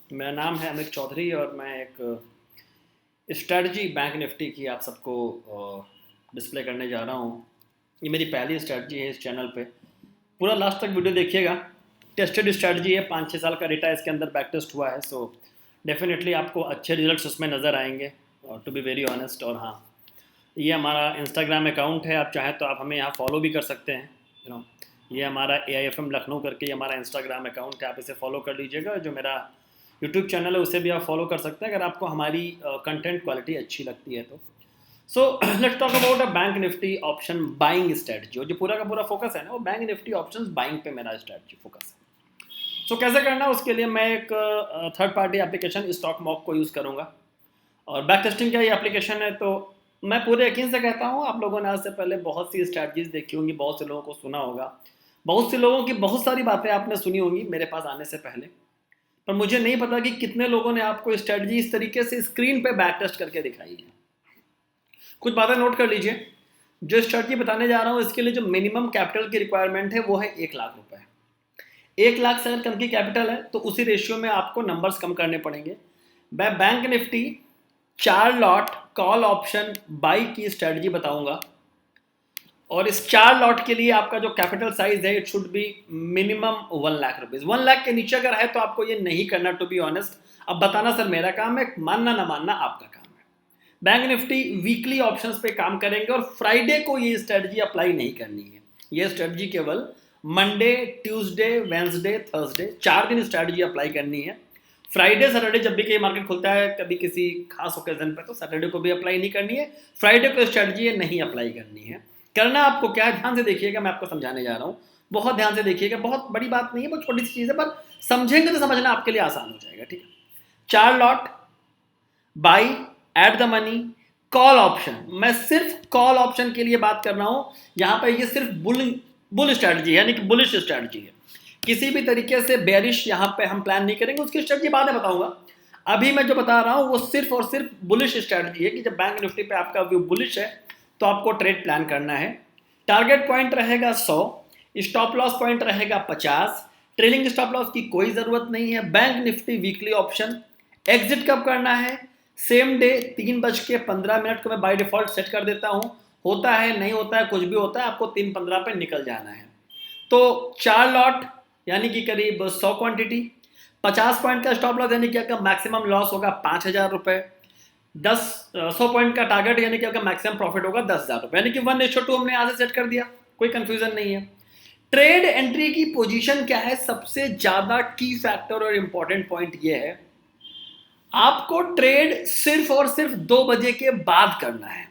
मेरा नाम है अमित चौधरी और मैं एक स्ट्रेटजी बैंक निफ्टी की आप सबको डिस्प्ले करने जा रहा हूँ। ये मेरी पहली स्ट्रेटजी है इस चैनल पे। पूरा लास्ट तक वीडियो देखिएगा। टेस्टेड स्ट्रेटजी है, 5-6 साल का डेटा इसके अंदर बैक टेस्ट हुआ है। सो डेफिनेटली आपको अच्छे रिजल्ट्स उसमें नज़र आएंगे, टू बी वेरी ऑनेस्ट। और हाँ, ये हमारा इंस्टाग्राम अकाउंट है, आप चाहें तो आप हमें यहाँ फॉलो भी कर सकते हैं। यू नो, ये हमारा AIFM लखनऊ करके ये हमारा इंस्टाग्राम अकाउंट है, आप इसे फॉलो कर लीजिएगा। जो मेरा यूट्यूब चैनल है उसे भी आप फॉलो कर सकते हैं अगर आपको हमारी कंटेंट क्वालिटी अच्छी लगती है तो। So let's talk about a bank Nifty option buying strategy. और जो पूरा का पूरा फोकस है ना, वो बैंक निफ्टी ऑप्शंस बाइंग पे मेरा स्ट्रेटजी फोकस है। सो कैसे करना है उसके लिए मैं एक third party application stock mock को यूज़ करूँगा। और बैक टेस्टिंग का ये एप्लीकेशन है, तो मैं पूरे यकीन से कहता हूँ आप लोगों ने आज से पहले बहुत सी स्ट्रैटेजीज देखी होंगी, बहुत से लोगों को सुना होगा, बहुत से लोगों की बहुत सारी बातें आपने सुनी होंगी मेरे पास आने से पहले। पर मुझे नहीं पता कि कितने लोगों ने आपको स्ट्रैटेजी इस तरीके से स्क्रीन पे बैक टेस्ट करके दिखाई है। कुछ बातें नोट कर लीजिए। जो स्ट्रैटेजी बताने जा रहा हूँ इसके लिए जो मिनिमम कैपिटल की रिक्वायरमेंट है वो है 1 लाख रुपए। 1 लाख से अगर कम की कैपिटल है तो उसी रेशियो में आपको नंबर्स कम करने पड़ेंगे। मैं bank Nifty 4 lot call option by की स्ट्रेटजी बताऊंगा। और इस 4 लॉट के लिए आपका जो कैपिटल साइज है it should be minimum 1 lakh rupees. 1 lakh के नीचे अगर है तो आपको ये नहीं करना, टू बी ऑनेस्ट। अब बताना सर मेरा काम है, मानना ना मानना आपका काम है। बैंक निफ्टी वीकली ऑप्शंस पे काम करेंगे और फ्राइडे को ये स्ट्रेटजी अप्लाई नहीं करनी है। ये स्ट्रेटजी केवल मंडे, ट्यूसडे, वेंसडे, थर्सडे 4 दिन स्ट्रेटजी अप्लाई करनी है। फ्राइडे सैटरडे जब भी कहीं मार्केट खुलता है कभी किसी खास ओकेजन पे, तो सैटरडे को भी अप्लाई नहीं करनी है। फ्राइडे को स्ट्रेटजी नहीं अप्लाई करनी है। करना आपको क्या है, ध्यान से देखिएगा, मैं आपको समझाने जा रहा हूँ। बहुत ध्यान से देखिएगा, बहुत बड़ी बात नहीं है, बहुत छोटी सी चीज़ है, पर समझेंगे तो समझना आपके लिए आसान हो जाएगा। ठीक है, 4 lot by at the money call option. मैं सिर्फ कॉल ऑप्शन के लिए बात कर रहा हूं यहां पर। ये सिर्फ बुल स्ट्रेटजी है, यानी कि बुलिश स्ट्रेटजी है। किसी भी तरीके से बेरिश यहां पे हम प्लान नहीं करेंगे, उसकी स्ट्रेटजी बाद में बताऊंगा। अभी मैं जो बता रहा हूं वो सिर्फ और सिर्फ बुलिश स्ट्रेटजी है कि जब बैंक निफ्टी पे आपका व्यू बुलिश है तो आपको ट्रेड प्लान करना है। टारगेट पॉइंट रहेगा 100, स्टॉप लॉस पॉइंट रहेगा 50। ट्रेलिंग स्टॉप लॉस की कोई जरूरत नहीं है। Bank Nifty weekly option exit कब करना है, सेम डे 3:15 को मैं बाय डिफॉल्ट सेट कर देता हूं। होता है नहीं होता है कुछ भी होता है, आपको 3:15 पे निकल जाना है। तो 4 लॉट यानी कि करीब 100 क्वांटिटी, 50 पॉइंट का स्टॉप लॉस यानी कि आपका मैक्सिमम लॉस होगा 5,000 रुपए। 100 पॉइंट का टारगेट यानी कि आपका मैक्सिमम प्रॉफिट होगा 10,000 रुपए, यानी कि 1:2 हमने यहाँ से सेट कर दिया, कोई कंफ्यूजन नहीं है। ट्रेड एंट्री की पोजीशन क्या है, सबसे ज्यादा की फैक्टर और इंपॉर्टेंट पॉइंट ये है, आपको ट्रेड सिर्फ और सिर्फ 2 बजे के बाद करना है।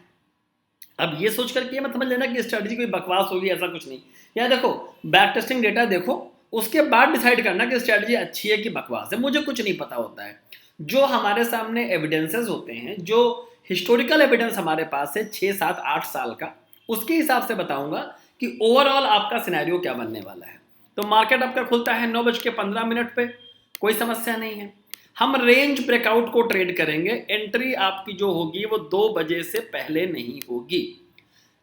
अब ये सोच करके मत समझ लेना कि स्ट्रेटजी कोई बकवास होगी, ऐसा कुछ नहीं। यार देखो, बैक टेस्टिंग डेटा देखो, उसके बाद डिसाइड करना कि स्ट्रेटजी अच्छी है कि बकवास है। मुझे कुछ नहीं पता होता है। जो हमारे सामने एविडेंसेस होते हैं, जो हिस्टोरिकल एविडेंस हमारे पास है 6, 7, 8 साल का, उसके हिसाब से बताऊंगा कि ओवरऑल आपका सिनेरियो क्या बनने वाला है। तो मार्केट आपका खुलता है 9:15 पे, कोई समस्या नहीं है। हम रेंज ब्रेकआउट को ट्रेड करेंगे। एंट्री आपकी जो होगी वो 2 बजे से पहले नहीं होगी,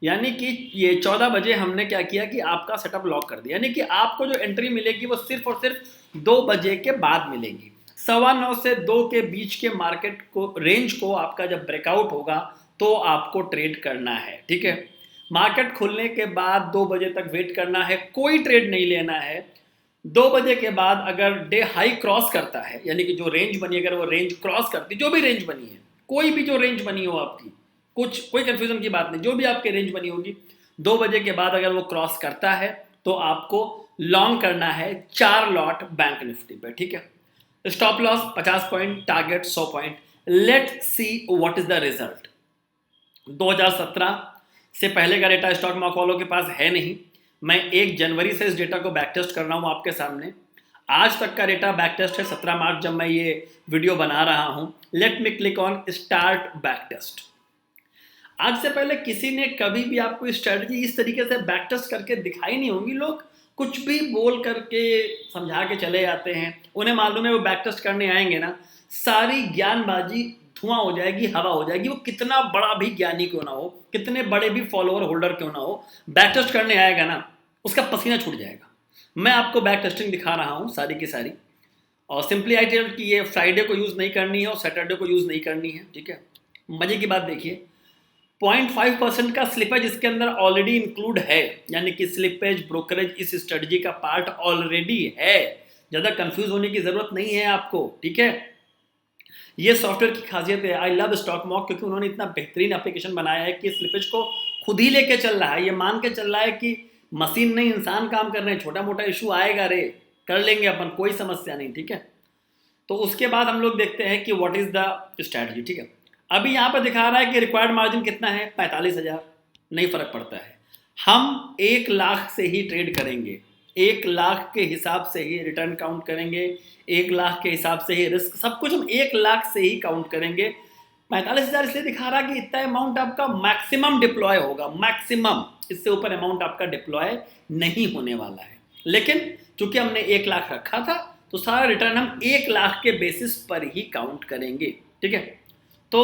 यानी कि ये 14 बजे हमने क्या किया कि आपका सेटअप लॉक कर दिया, यानी कि आपको जो एंट्री मिलेगी वो सिर्फ और सिर्फ 2 बजे के बाद मिलेगी। 9:15 से 2 के बीच के मार्केट को रेंज को आपका जब ब्रेकआउट होगा तो आपको ट्रेड करना है। ठीक है, मार्केट खुलने के बाद 2 बजे तक वेट करना है, कोई ट्रेड नहीं लेना है। 2 बजे के बाद अगर डे हाई क्रॉस करता है, यानी कि जो रेंज बनी, अगर वो रेंज क्रॉस करती, जो भी रेंज बनी है, कोई भी जो रेंज बनी हो आपकी, कोई कंफ्यूजन की बात नहीं, जो भी आपकी रेंज बनी होगी, 2 बजे के बाद अगर वो क्रॉस करता है तो आपको लॉन्ग करना है 4 लॉट बैंक निफ्टी पे। ठीक है, stop loss 50 point, target 100 point. Let see what is the result. 2017 से पहले का डेटा स्टॉक मार्केट वालों के पास है नहीं। मैं 1 जनवरी से इस डेटा को बैक टेस्ट कर रहा हूं आपके सामने। आज तक का डेटा बैक टेस्ट है 17 मार्च जब मैं ये वीडियो बना रहा हूं। Let me click on start back test. आज से पहले किसी ने कभी भी आपको स्ट्रेटजी इस तरीके से बैक टेस्ट करके दिखाई नहीं होगी। लोग कुछ भी बोल करके समझा के चले जाते हैं, उन्हें मालूम है वो बैक टेस्ट करने आएंगे ना, सारी ज्ञानबाजी धुआं हो जाएगी, हवा हो जाएगी। वो कितना बड़ा भी ज्ञानी क्यों ना हो, कितने बड़े भी फॉलोअर होल्डर क्यों ना हो, बैक टेस्ट करने आएगा ना, उसका पसीना छूट जाएगा। मैं आपको बैक टेस्टिंग दिखा रहा हूं सारी की सारी। और सिंपली आई टेल कि ये फ्राइडे को यूज़ नहीं करनी है और सैटरडे को यूज़ नहीं करनी है, ठीक है। मजे की बात देखिए, 0.5% का स्लिपेज इसके अंदर ऑलरेडी इंक्लूड है, यानी कि स्लिपेज ब्रोकरेज इस स्ट्रेटजी का पार्ट ऑलरेडी है। ज़्यादा कंफ्यूज होने की ज़रूरत नहीं है आपको, ठीक है। ये सॉफ्टवेयर की खासियत है। आई लव स्टॉक मॉक क्योंकि उन्होंने इतना बेहतरीन एप्लीकेशन बनाया है कि स्लिपेज को खुद ही लेके चल रहा है। ये मान के चल रहा है कि मशीन नहीं इंसान काम कर रहे हैं, छोटा मोटा इशू आएगा रे, कर लेंगे अपन, कोई समस्या नहीं, ठीक है। तो उसके बाद हम लोग देखते हैं कि व्हाट इज द स्ट्रैटेजी, ठीक है। अभी यहाँ पर दिखा रहा है कि रिक्वायर्ड मार्जिन कितना है, 45,000, नहीं फर्क पड़ता है। हम 1 लाख से ही ट्रेड करेंगे, 1 लाख के हिसाब से ही रिटर्न काउंट करेंगे, 1 लाख के हिसाब से ही रिस्क, सब कुछ हम 1 लाख से ही काउंट करेंगे। 45,000 इसलिए दिखा रहा कि इतना अमाउंट आपका मैक्सिमम डिप्लॉय होगा, मैक्सिमम, इससे ऊपर अमाउंट आपका डिप्लॉय नहीं होने वाला है। लेकिन चूंकि हमने 1 लाख रखा था तो सारा रिटर्न हम 1 लाख के बेसिस पर ही काउंट करेंगे, ठीक है। तो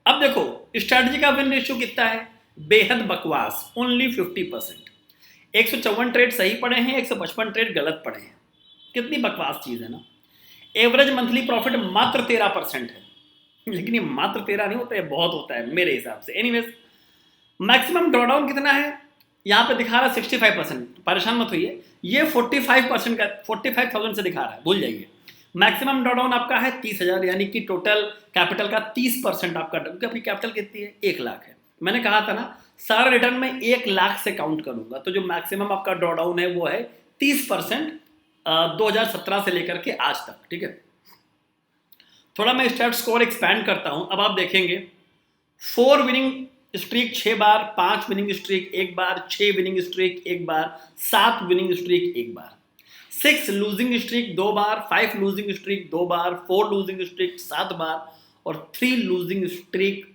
अब देखो स्ट्रैटेजी का विन रेशियो कितना है, बेहद बकवास, ओनली 50%। 154 ट्रेड सही पड़े हैं, 155 ट्रेड गलत पड़े हैं। कितनी बकवास चीज़ है ना। एवरेज मंथली प्रॉफिट मात्र 13% है, लेकिन ये मात्र 13 नहीं होता है, बहुत होता है मेरे हिसाब से। एनीवेज, मैक्सिमम ड्रॉडाउन कितना है, यहाँ पे दिखा रहा है 65%, परेशान मत होइए, ये 45% का 45,000 से दिखा रहा है, भूल जाइए। मैक्सिमम ड्रॉडाउन आपका है 30,000, यानी कि टोटल कैपिटल का 30% आपका, क्योंकि आपकी कैपिटल कितनी है, 1 लाख है। मैंने कहा था ना सारा रिटर्न में 1 लाख से काउंट करूंगा, तो जो मैक्सिमम आपका ड्रॉडाउन है वो है 30%, 2017 से लेकर के आज तक, ठीक है। थोड़ा मैं स्टैट स्कोर एक्सपैंड करता हूं। अब आप देखेंगे 4 विनिंग स्ट्रीक 6 बार, 5 विनिंग स्ट्रीक 1 बार, 6 विनिंग स्ट्रीक 1 बार, 7 विनिंग स्ट्रीक 1 बार, 6 लूजिंग स्ट्रीक 2 बार, 5 लूजिंग स्ट्रीक 2 बार, 4 लूजिंग स्ट्रीक 7 बार और 3 लूजिंग स्ट्रीक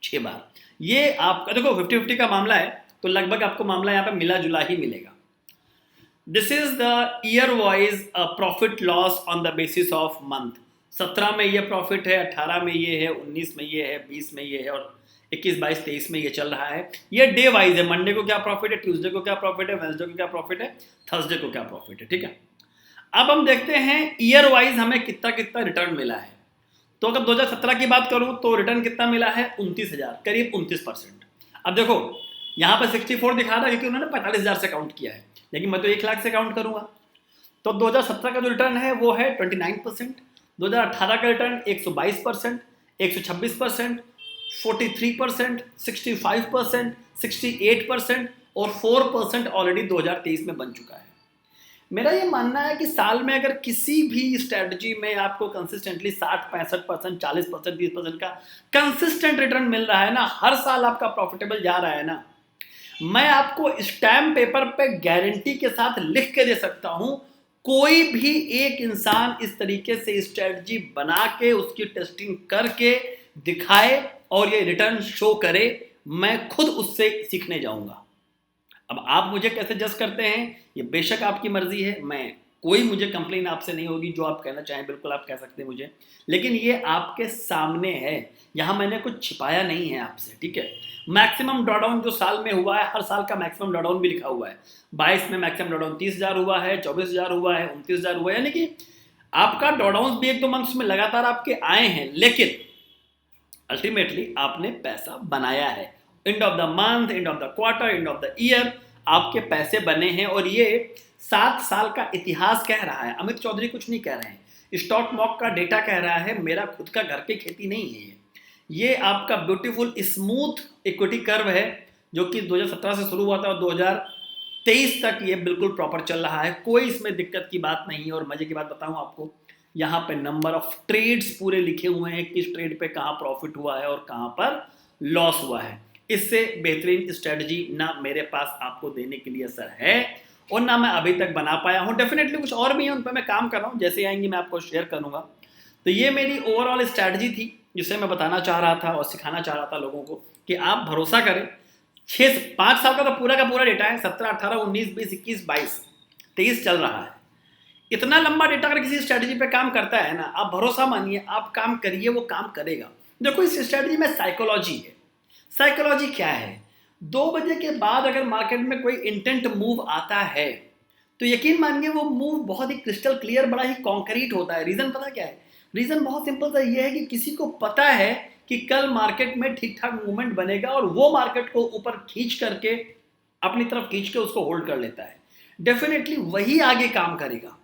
6 बार। ये आपका देखो 50-50 का मामला है, तो लगभग आपको मामला यहाँ पे मिला जुला ही मिलेगा। This is the year wise profit loss on the basis of month. 17 में ये प्रॉफिट है, 18 में ये है, 19 में ये है, 20 में ये है और 21, 22, 23 में ये चल रहा है। ये डे वाइज है, मंडे को क्या प्रॉफिट है, ट्यूसडे को क्या प्रॉफिट है, वेडनेसडे को क्या प्रॉफिट है, थर्सडे को क्या प्रॉफिट है, ठीक है। अब हम देखते हैं ईयर वाइज हमें कितना कितना रिटर्न मिला है। तो अगर 2017 की बात करूं तो रिटर्न कितना मिला है, 29,000, करीब 29%। अब देखो यहाँ पर 64 दिखा रहा है क्योंकि उन्होंने 45,000 से काउंट किया है, लेकिन मैं तो 1 लाख से काउंट करूंगा। तो 2017 का जो रिटर्न है वो है 29%, 2018 का रिटर्न 122%, 126%, 43%, 65%, 68% और 4% ऑलरेडी 2023 में बन चुका है। मेरा ये मानना है कि साल में अगर किसी भी स्ट्रेटजी में आपको कंसिस्टेंटली 60-65%, 40%, 20% का कंसिस्टेंट रिटर्न मिल रहा है ना, हर साल आपका प्रॉफिटेबल जा रहा है ना, मैं आपको स्टैम्प पेपर पे गारंटी के साथ लिख के दे सकता हूं, कोई भी एक इंसान इस तरीके से स्ट्रेटजी बना के उसकी टेस्टिंग करके दिखाए और ये रिटर्न शो करे, मैं खुद उससे सीखने जाऊंगा। अब आप मुझे कैसे जज करते हैं ये बेशक आपकी मर्जी है, मैं कोई मुझे कंप्लेन आपसे नहीं होगी, जो आप कहना चाहें बिल्कुल आप कह सकते हैं मुझे, लेकिन ये आपके सामने है, यहाँ मैंने कुछ छिपाया नहीं है आपसे, ठीक है। मैक्सिमम ड्रॉडाउन जो साल में हुआ है, हर साल का मैक्सिमम ड्रॉडाउन भी लिखा हुआ है। 22 में मैक्सिमम ड्रॉडाउन 30,000 हुआ है, 24,000 हुआ है, 29,000 हुआ है, यानी कि आपका ड्रॉडाउन भी 1-2 मंथ्स में लगातार आपके आए हैं, लेकिन अल्टीमेटली आपने पैसा बनाया है। End of the month, end of the quarter, end of the year आपके पैसे बने हैं और ये 7 साल का इतिहास कह रहा है। अमित चौधरी कुछ नहीं कह रहे हैं, स्टॉक मॉक का डेटा कह रहा है, मेरा खुद का घर की खेती नहीं है। ये आपका ब्यूटीफुल स्मूथ इक्विटी कर्व है जो कि 2017 से शुरू हुआ था और 2023 तक ये बिल्कुल प्रॉपर चल रहा है, कोई इसमें दिक्कत की बात नहीं है। और मजे की बात बताऊं आपको, यहाँ पे नंबर ऑफ ट्रेड्स पूरे लिखे हुए हैं, किस ट्रेड पे कहाँ प्रॉफिट हुआ है और कहाँ पर लॉस हुआ है। इससे बेहतरीन स्ट्रेटजी ना मेरे पास आपको देने के लिए सर है और ना मैं अभी तक बना पाया हूँ। डेफिनेटली कुछ और भी है, उन पर मैं काम कर रहा हूँ, जैसे आएंगी मैं आपको शेयर करूँगा। तो ये मेरी ओवरऑल स्ट्रेटजी थी जिसे मैं बताना चाह रहा था और सिखाना चाह रहा था लोगों को कि आप भरोसा करें। 5 साल का तो पूरा का पूरा डेटा है, 17, 18, 19, 20, 21, 22, 23 चल रहा है। इतना लंबा डेटा अगर किसी स्ट्रेटजी पे काम करता है ना, आप भरोसा मानिए, आप काम करिए, वो काम करेगा। देखो इस स्ट्रेटजी में साइकोलॉजी है। साइकोलॉजी क्या है, 2 बजे के बाद अगर मार्केट में कोई इंटेंट मूव आता है तो यकीन मानिए वो मूव बहुत ही क्रिस्टल क्लियर, बड़ा ही कॉन्क्रीट होता है। रीज़न पता क्या है? रीज़न बहुत सिंपल सा ये है कि किसी को पता है कि कल मार्केट में ठीक ठाक मूवमेंट बनेगा और वो मार्केट को ऊपर खींच करके अपनी तरफ खींच के उसको होल्ड कर लेता है। डेफिनेटली वही आगे काम करेगा,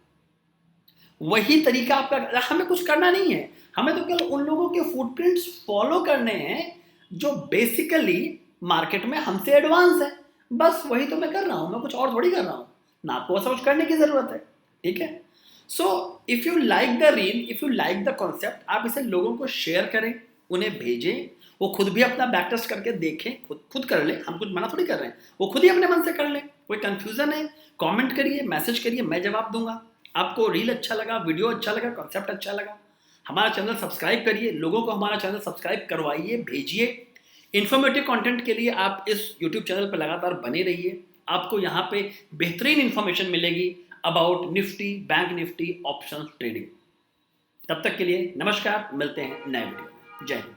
वही तरीका आपका। हमें कुछ करना नहीं है, हमें तो केवल उन लोगों के फुटप्रिंट्स फॉलो करने हैं जो बेसिकली मार्केट में हमसे एडवांस है। बस वही तो मैं कर रहा हूं, मैं कुछ और थोड़ी कर रहा हूं ना, आपको ऐसा कुछ करने की जरूरत है। ठीक है, so if you like the reel, if you like the concept, आप इसे लोगों को शेयर करें, उन्हें भेजें, वो खुद भी अपना बैक टेस्ट करके देखें, खुद कर ले, हम कुछ मना थोड़ी कर रहे हैं, वो खुद ही अपने मन से कर ले। कोई कंफ्यूजन है कमेंट करिए, मैसेज करिए, मैं जवाब दूंगा। आपको रील अच्छा लगा, वीडियो अच्छा लगा, कॉन्सेप्ट अच्छा लगा, हमारा चैनल सब्सक्राइब करिए, लोगों को हमारा चैनल सब्सक्राइब करवाइए, भेजिए। इन्फॉर्मेटिव कंटेंट के लिए आप इस यूट्यूब चैनल पर लगातार बने रहिए, आपको यहाँ पे बेहतरीन इन्फॉर्मेशन मिलेगी about Nifty, bank Nifty, options trading. तब तक के लिए नमस्कार, मिलते हैं नए वीडियो में। जय हिंद।